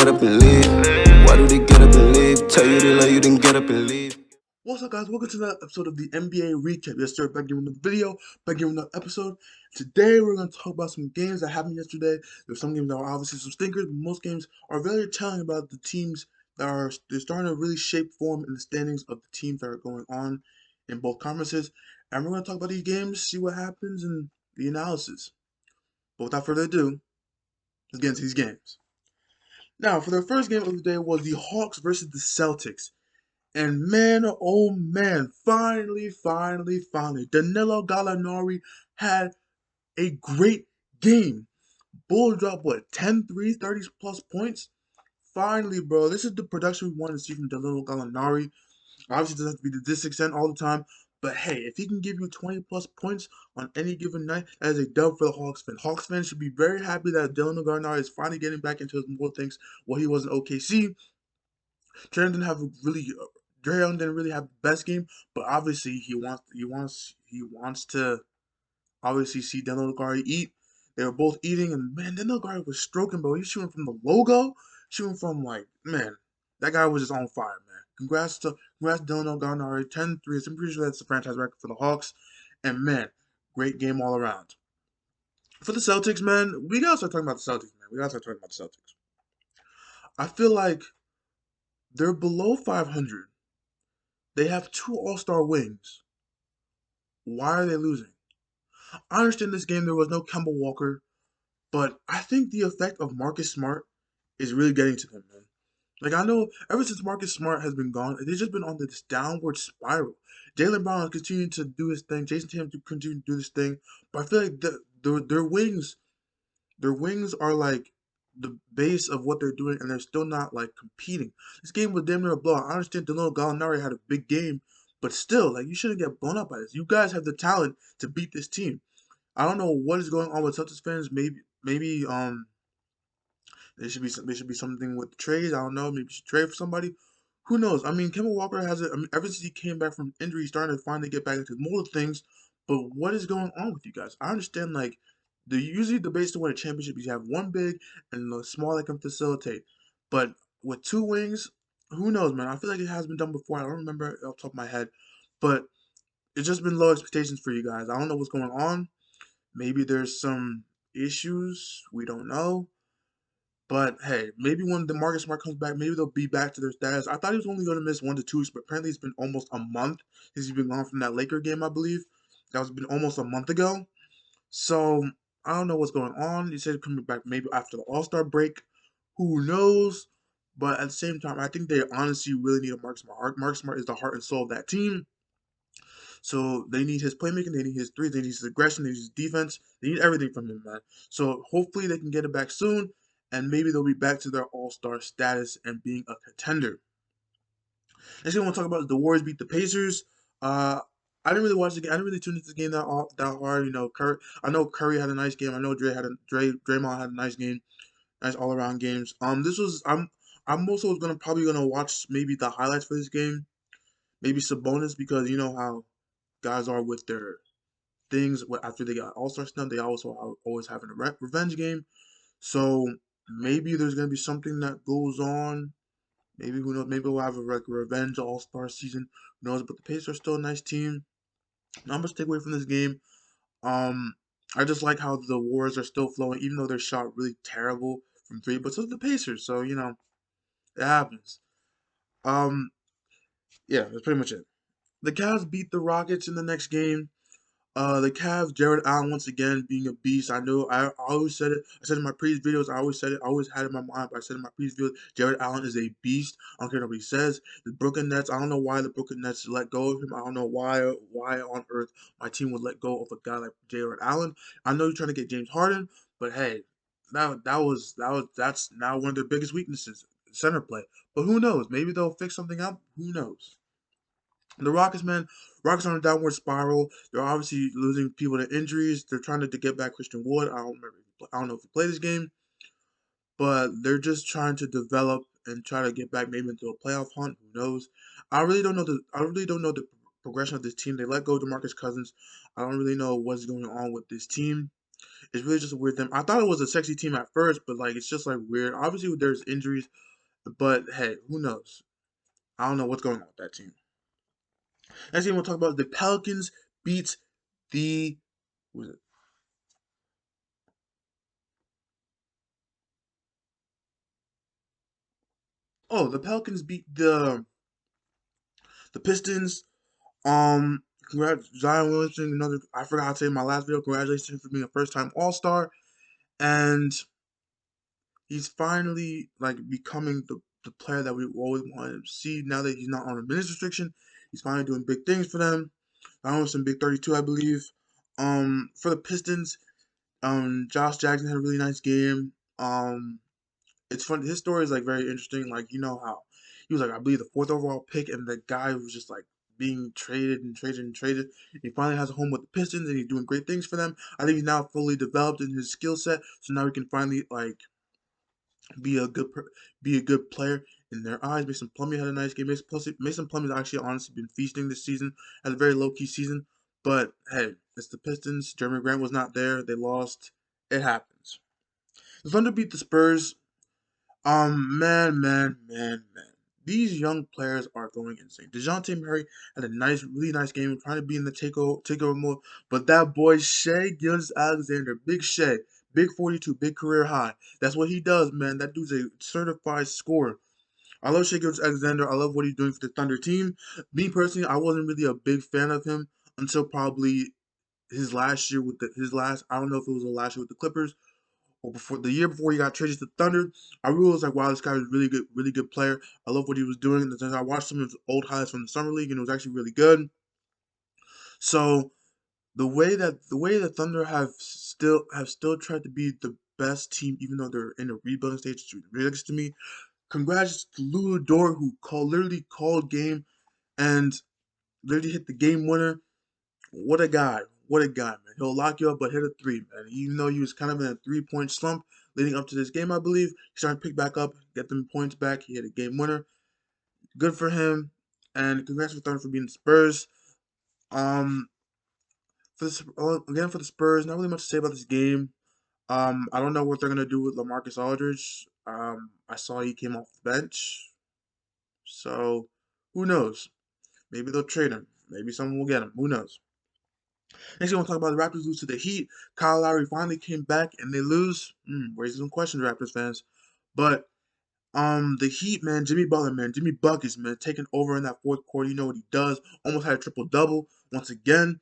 get up and leave? Why do they get up and leave? Tell you they love you, then get up and leave. What's up, guys? Welcome to another episode of the NBA Recap. Yes, sir. Back here with another video, back here with another episode. Today, we're going to talk about some games that happened yesterday. There's some games that are obviously some stinkers, but most games are very telling about the teams that are they're starting to really shape form in the standings of the teams that are going on in both conferences. And we're going to talk about these games, see what happens, and the analysis. But without further ado, let's get into these games. Now, for the first game of the day was the Hawks versus the Celtics. And man, oh man, finally, Danilo Gallinari had a great game. Bulls dropped, what, 10 threes, 30 plus points? Finally, bro, this is the production we want to see from Danilo Gallinari. Obviously, it doesn't have to be to this extent all the time, but hey, if he can give you 20 plus points on any given night, that is a dub for the Hawks fans. Hawks fans should be very happy that Danilo Gallinari is finally getting back into his more things what he was in OKC. Trae didn't have a really Dre Young didn't really have the best game, but obviously he wants to obviously see Daniel Gari eat. They were both eating, and man, Daniel Gari was stroking, bro. He was shooting from the logo, shooting from like man, that guy was just on fire, man. Congrats Daniel Gari, 10 threes. I'm pretty sure that's the franchise record for the Hawks, and man, great game all around. For the Celtics, man, we gotta start talking about the Celtics, man. We gotta start talking about the Celtics. I feel like they're below 500. They have two All-Star wings. Why are they losing? I understand this game there was no Kemba Walker, but I think the effect of Marcus Smart is really getting to them, man. Like I know ever since Marcus Smart has been gone, they've just been on this downward spiral. Jaylen Brown is continuing to do his thing. Jason Tatum to continue to do this thing, but I feel like their wings are like the base of what they're doing, and they're still not like competing. This game was damn near a blowout. I understand Danilo Gallinari had a big game, but still, like you shouldn't get blown up by this. You guys have the talent to beat this team. I don't know what is going on with Celtics fans. Maybe there should be something with the trades. I don't know. Maybe you should trade for somebody. Who knows? I mean, Kemba Walker has it. I mean, ever since he came back from injury, he's starting to finally get back into more of things. But what is going on with you guys? I understand like usually the base to win a championship is you have one big and a small that can facilitate. But with two wings, who knows, man? I feel like it has been done before. I don't remember it off the top of my head, but it's just been low expectations for you guys. I don't know what's going on. Maybe there's some issues we don't know. But hey, maybe when DeMarcus Smart comes back, maybe they'll be back to their status. I thought he was only going to miss 1 to 2 weeks, but apparently it's been almost a month since he's been gone from that Laker game, I believe. That was been almost a month ago. So I don't know what's going on. He said coming back maybe after the All-Star break. Who knows? But at the same time, I think they honestly really need a Mark Smart. Mark Smart is the heart and soul of that team. So they need his playmaking, they need his threes, they need his aggression, they need his defense, they need everything from him, man. So hopefully they can get it back soon, and maybe they'll be back to their all-star status and being a contender. Next thing I want to talk about is the Warriors beat the Pacers. Uh, I didn't really watch the game. I didn't really tune into the game that hard. You know, I know Curry had a nice game. I know Draymond had a nice game, nice all around games. I'm also probably gonna watch maybe the highlights for this game, maybe Sabonis because you know how guys are with their things after they got All Star stuff. They also are always having a revenge game. So maybe there's gonna be something that goes on. Maybe who knows? Maybe we'll have a revenge All Star season. Who knows? But the Pacers are still a nice team. Not much to take away from this game. Um, I just like how the Warriors are still flowing, even though they're shot really terrible from three. But so is the Pacers. So you know it happens. Um, yeah, that's pretty much it. The Cavs beat the Rockets in the next game. The Cavs, Jared Allen once again being a beast. I know I always said it. I said in my previous videos. I always said it. I always had it in my mind. But I said in my previous videos, Jared Allen is a beast. I don't care what he says. The Brooklyn Nets. I don't know why the Brooklyn Nets let go of him. I don't know why on earth my team would let go of a guy like Jared Allen. I know you're trying to get James Harden, but hey, that's now one of their biggest weaknesses, center play. But who knows? Maybe they'll fix something up. Who knows? The Rockets, man, Rockets on a downward spiral. They're obviously losing people to injuries. They're trying to get back Christian Wood. I don't know if he played this game, but they're just trying to develop and try to get back maybe into a playoff hunt. Who knows? I really don't know the progression of this team. They let go of DeMarcus Cousins. I don't really know what's going on with this team. It's really just a weird thing. I thought it was a sexy team at first, but like it's just like weird. Obviously, there's injuries, but hey, who knows? I don't know what's going on with that team. Next thing we'll talk about the Pelicans beat the what was it? Oh, the Pelicans beat the Pistons. Congrats, Zion Williamson. Another, I forgot how to say in my last video. Congratulations for being a first-time All-Star, and he's finally like becoming the player that we always wanted to see. Now that he's not on a minutes restriction, he's finally doing big things for them. I know some big 32, I believe. For the Pistons, Josh Jackson had a really nice game. It's fun. His story is like very interesting. Like you know how he was like I believe the fourth overall pick, and the guy was just like being traded and traded and traded. He finally has a home with the Pistons, and he's doing great things for them. I think he's now fully developed in his skill set, so now he can finally like be a be a good player in their eyes. Mason Plumlee had a nice game. Mason Plumlee's actually honestly been feasting this season. Had a very low key season, but hey, it's the Pistons. Jeremy Grant was not there. They lost. It happens. The Thunder beat the Spurs. Man. These young players are going insane. DeJounte Murray had a really nice game, trying to be in the takeover mode. But that boy Shea Gilgeous-Alexander, Big Shea, Big 42, big career high. That's what he does, man. That dude's a certified scorer. I love Shea Gilgeous-Alexander. I love what he's doing for the Thunder team. Me personally, I wasn't really a big fan of him until probably his last year with his last. I don't know if it was the last year with the Clippers or before the year before he got traded to Thunder. I realized like wow, this guy was really good player. I love what he was doing. And I watched some of his old highlights from the summer league, and it was actually really good. So the way the Thunder have still tried to be the best team, even though they're in a rebuilding stage, is ridiculous to me. Congrats to Lou Dort who literally called game and literally hit the game winner. What a guy. What a guy, man. He'll lock you up, but hit a three, man. Even though he was kind of in a 3-point slump leading up to this game, I believe, he started to pick back up, get them points back. He hit a game winner. Good for him. And congrats for Thunder for being the Spurs. Um, again for the Spurs, not really much to say about this game. I don't know what they're gonna do with LaMarcus Aldridge. I saw he came off the bench, so who knows? Maybe they'll trade him. Maybe someone will get him. Who knows? Next, we want to talk about the Raptors lose to the Heat. Kyle Lowry finally came back and they lose. Raises some questions, Raptors fans. But the Heat, man, Jimmy Butler, man, Jimmy Buckets, man, taking over in that fourth quarter. You know what he does. Almost had a triple double once again.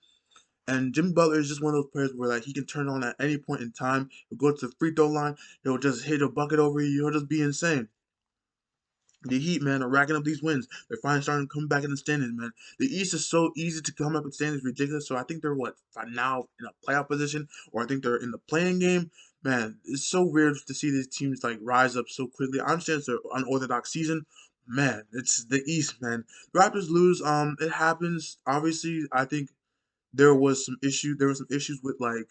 And Jimmy Butler is just one of those players where like he can turn on at any point in time. He'll go to the free throw line. He'll just hit a bucket over you. He'll just be insane. The Heat, man, are racking up these wins. They're finally starting to come back in the standings, man. The East is so easy to come up in standings, ridiculous. So I think they're now in a playoff position, or I think they're in the playing game. Man, it's so weird to see these teams like rise up so quickly. I understand it's an unorthodox season. Man, it's the East, man. The Raptors lose. It happens. Obviously, I think there was some issue. There were some issues with like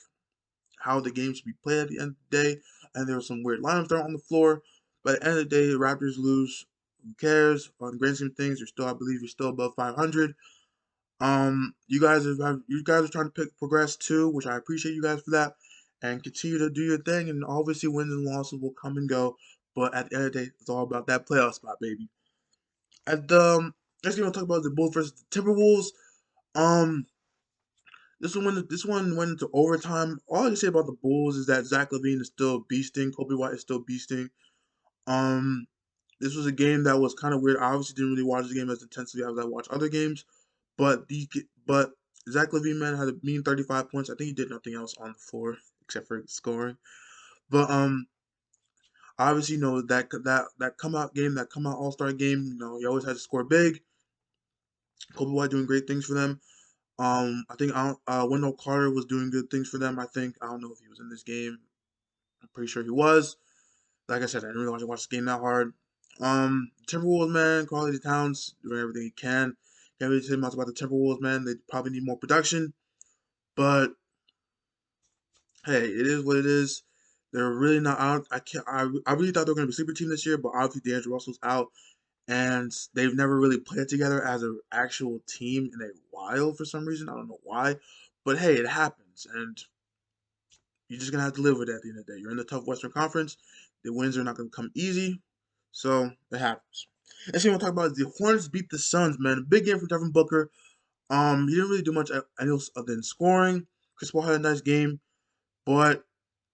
how the game should be played at the end of the day, and there was some weird lineups thrown on the floor. But at the end of the day, the Raptors lose. Who cares? On the grand scheme of things, you're still, I believe, you're still above 500. You guys are trying to progress too, which I appreciate you guys for that, and continue to do your thing. And obviously, wins and losses will come and go, but at the end of the day, it's all about that playoff spot, baby. At the next game, we'll talk about the Bulls versus the Timberwolves. Um, this one went into overtime. All I can say about the Bulls is that Zach LaVine is still beasting. Kobe White is still beasting. Um, this was a game that was kind of weird. I obviously didn't really watch the game as intensely as I watch other games, but Zach LaVine man had a mean 35 points. I think he did nothing else on the floor except for scoring. But obviously you know that come out game, that come out All Star game. You know he always had to score big. Kobe White doing great things for them. I think Wendell Carter was doing good things for them. I don't know if he was in this game. I'm pretty sure he was. Like I said, I didn't really watch the game that hard. Timberwolves, man, Carly Towns doing everything he can. Can't really say much about the Timberwolves, man. They probably need more production, but hey, it is what it is. They're really not out. I can't. I really thought they were going to be a sleeper team this year, but obviously D'Angelo Russell's out, and they've never really played together as an actual team in a while for some reason. I don't know why, but hey, it happens, and you're just gonna have to live with it at the end of the day. You're in the tough Western Conference. The wins are not gonna come easy, so it happens. Next thing I want to talk about is the Hornets beat the Suns, man. Big game for Devin Booker. He didn't really do much else other than scoring. Chris Paul had a nice game, but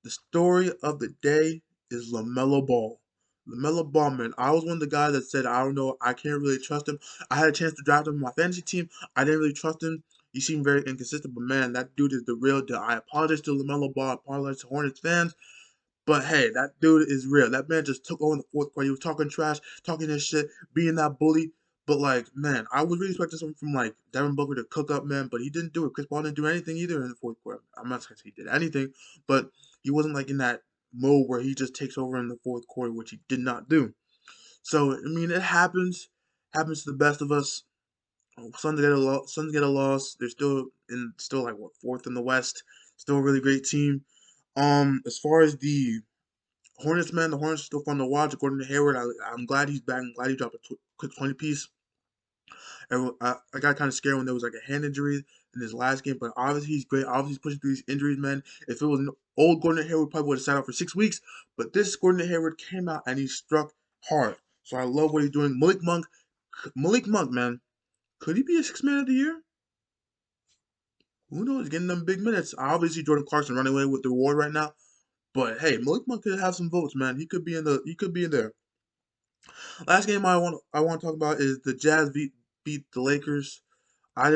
the story of the day is LaMelo Ball. LaMelo Ball, man. I was one of the guys that said, I don't know, I can't really trust him. I had a chance to draft him in my fantasy team. I didn't really trust him. He seemed very inconsistent, but man, that dude is the real deal. I apologize to LaMelo Ball. I apologize to Hornets fans. But hey, that dude is real. That man just took over in the fourth quarter. He was talking trash, talking his shit, being that bully. But like, man, I was really expecting something from like Devin Booker to cook up, man. But he didn't do it. Chris Paul didn't do anything either in the fourth quarter. I'm not saying he did anything, but he wasn't like in that mode where he just takes over in the fourth quarter, which he did not do. So I mean, it happens. Happens to the best of us. Suns get a loss. Suns get a loss. They're still like what, fourth in the West. Still a really great team. As far as the Hornets, man, the Hornets are still fun to watch. According to Hayward, I'm glad he's back. I'm glad he dropped a quick 20 piece. I got kind of scared when there was like a hand injury in his last game, but obviously he's great. Obviously he's pushing through these injuries, man. If it was an old Gordon Hayward, probably would have sat out for 6 weeks. But this Gordon Hayward came out and he struck hard. So I love what he's doing. Malik Monk, man, could he be a sixth man of the year? Who knows? Getting them big minutes. Obviously Jordan Clarkson running away with the award right now. But hey, Malik Monk could have some votes, man. He could be in there. Last game I want to talk about is the Jazz beat the Lakers. I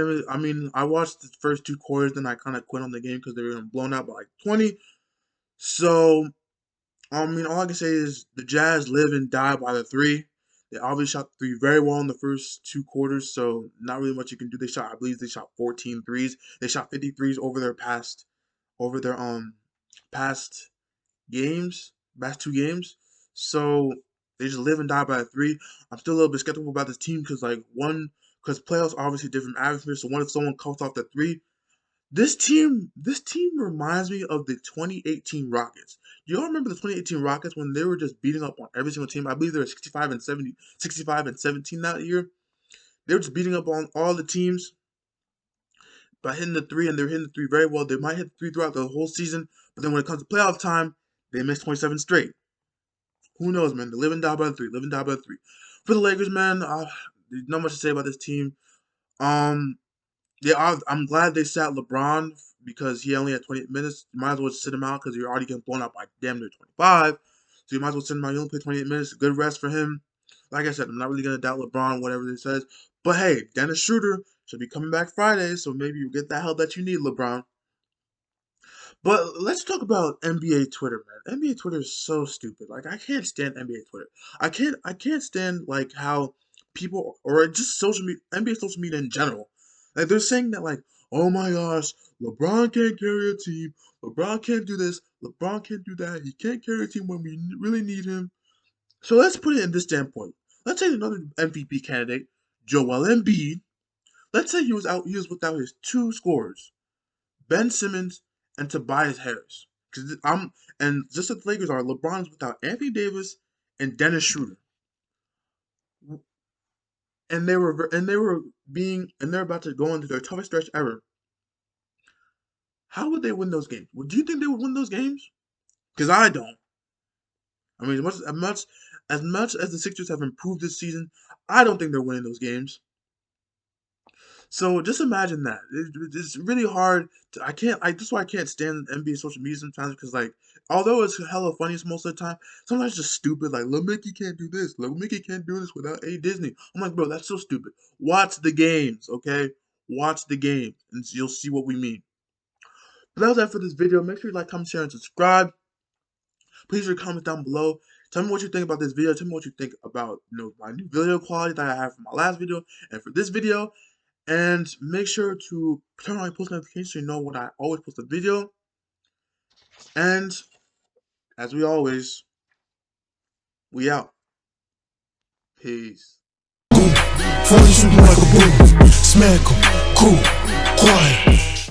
watched the first two quarters, then I kind of quit on the game because they were blown out by like 20. So all I can say is the Jazz live and die by the three. They obviously shot the three very well in the first two quarters, so not really much you can do. I believe they shot 14 threes. They shot 50 threes over their past games, past two games. So they just live and die by a three. I'm still a little bit skeptical about this team because playoffs are obviously different atmosphere. So what if someone cuts off the three? This team reminds me of the 2018 Rockets. Do y'all remember the 2018 Rockets when they were just beating up on every single team? I believe they were 65 and 17 that year. They were just beating up on all the teams by hitting the three, and they're hitting the three very well. They might hit the three throughout the whole season, but then when it comes to playoff time, they miss 27 straight. Who knows, man? They live and die by the three. Live and die by the three. For the Lakers, man, there's not much to say about this team. I'm glad they sat LeBron because he only had 28 minutes. You might as well sit him out because you're already getting blown out by damn near 25. So you might as well sit him out. You only play 28 minutes. Good rest for him. Like I said, I'm not really going to doubt LeBron, whatever it says. But hey, Dennis Schroeder should be coming back Friday, so maybe you get that help that you need, LeBron. But let's talk about NBA Twitter, man. NBA Twitter is so stupid. Like I can't stand NBA Twitter. I can't stand like how people or just NBA social media in general. Like they're saying that like, oh my gosh, LeBron can't carry a team. LeBron can't do this. LeBron can't do that. He can't carry a team when we really need him. So let's put it in this standpoint. Let's say another MVP candidate, Joel Embiid. Let's say he was without his two scorers. Ben Simmons and Tobias Harris. And just as the Lakers are, LeBron's without Anthony Davis and Dennis Schroeder. And they're about to go into their toughest stretch ever. How would they win those games? Do you think they would win those games? Because I don't. I mean, as much as the Sixers have improved this season, I don't think they're winning those games. So just imagine that. It's really hard. That's why I can't stand NBA social media sometimes because like, although it's hella funny most of the time, sometimes it's just stupid. Like, Lil Mickey can't do this. Lil Mickey can't do this without A Disney. I'm like, bro, that's so stupid. Watch the games, okay? Watch the games, and you'll see what we mean. But that was that for this video. Make sure you like, comment, share, and subscribe. Please leave comments down below. Tell me what you think about this video. Tell me what you think about my new video quality that I have from my last video and for this video. And make sure to turn on your post notifications so you know when I always post a video. And as we always, we out. Peace. 40 shooting like a boom. Smack 'em. Cool. Quiet.